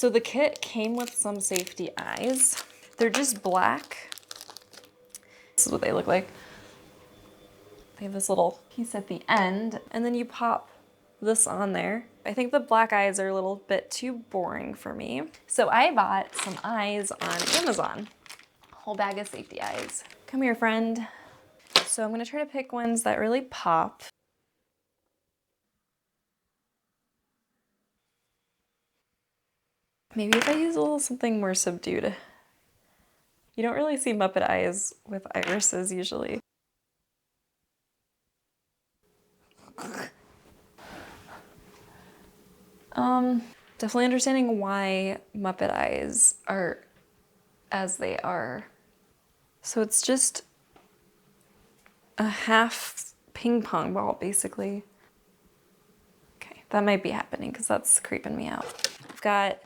So the kit came with some safety eyes. They're just black. This is what they look like. They have this little piece at the end, and then you pop this on there. I think the black eyes are a little bit too boring for me. So I bought some eyes on Amazon. A whole bag of safety eyes. Come here, friend. So I'm gonna try to pick ones that really pop. Maybe if I use a little something more subdued. You don't really see Muppet eyes with irises usually. Definitely understanding why Muppet eyes are as they are. So it's just a half ping pong ball, basically. Okay, that might be happening because that's creeping me out. I've got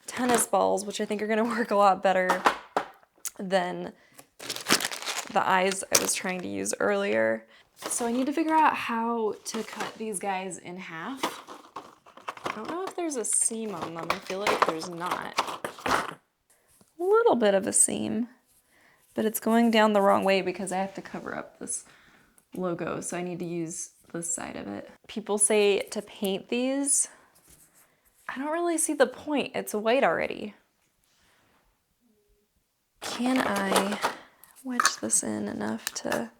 tennis balls, which I think are gonna work a lot better than the eyes I was trying to use earlier. So I need to figure out how to cut these guys in half. I don't know if there's a seam on them. I feel like there's not. A little bit of a seam, but it's going down the wrong way because I have to cover up this logo, so I need to use this side of it. People say to paint these. I don't really see the point. It's white already. Can I wedge this in enough to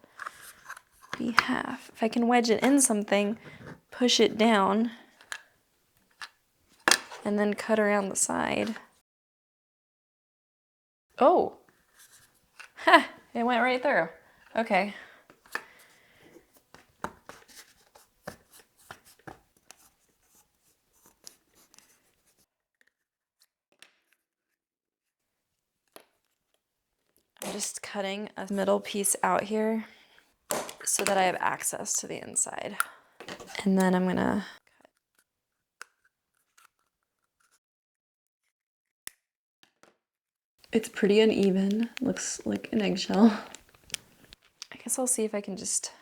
be half? If I can wedge it in something, push it down, and then cut around the side. Oh, ha, it went right through. Okay. I'm just cutting a middle piece out here so that I have access to the inside. And then I'm gonna cut. It's pretty uneven, looks like an eggshell. I guess I'll see if I can just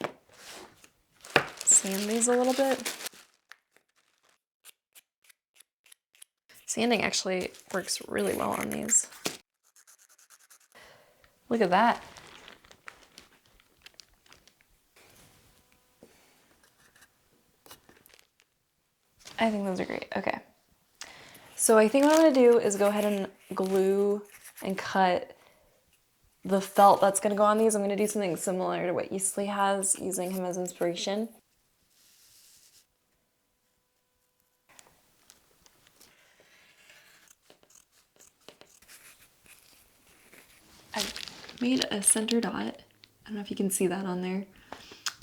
sand these a little bit. Sanding actually works really well on these. Look at that. I think those are great. Okay. So I think what I'm gonna do is go ahead and glue and cut the felt that's gonna go on these. I'm gonna do something similar to what Eastleigh has, using him as inspiration. I've made a center dot. I don't know if you can see that on there.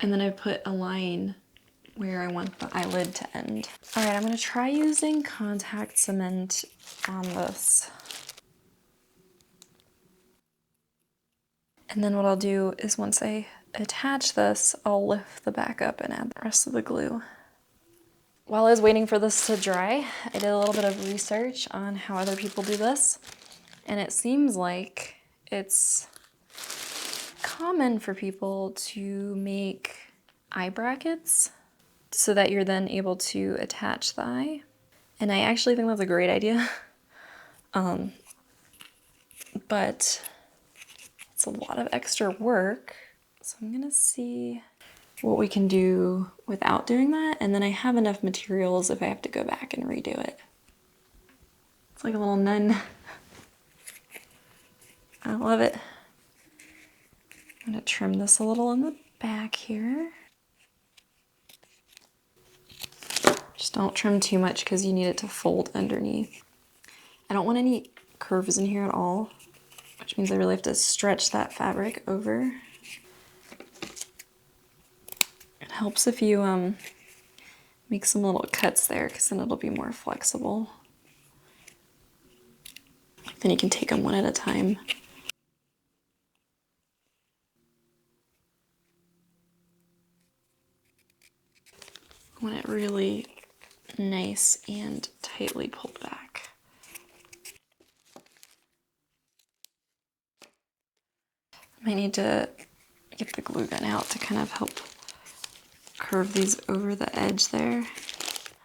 And then I put a line where I want the eyelid to end. All right, I'm gonna try using contact cement on this. And then what I'll do is once I attach this, I'll lift the back up and add the rest of the glue. While I was waiting for this to dry, I did a little bit of research on how other people do this. And it seems like it's common for people to make eye brackets so that you're then able to attach the eye. And I actually think that's a great idea. But it's a lot of extra work. So I'm gonna see what we can do without doing that. And then I have enough materials if I have to go back and redo it. It's like a little nun. I love it. I'm gonna trim this a little in the back here. Just don't trim too much because you need it to fold underneath. I don't want any curves in here at all, which means I really have to stretch that fabric over. It helps if you make some little cuts there because then it'll be more flexible. Then you can take them one at a time. I want it really nice and tightly pulled back. I might need to get the glue gun out to kind of help curve these over the edge there.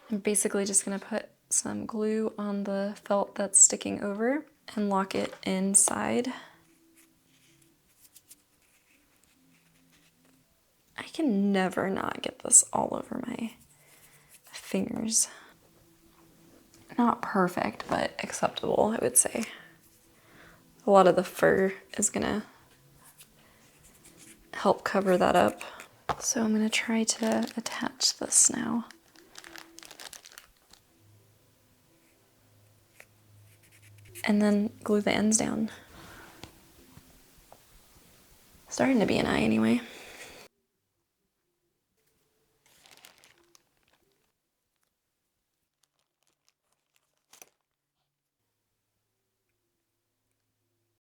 I'm basically just gonna put some glue on the felt that's sticking over and lock it inside. I can never not get this all over my fingers. Not perfect, but acceptable, I would say. A lot of the fur is gonna help cover that up. So I'm gonna try to attach this now. And then glue the ends down. Starting to be an eye anyway.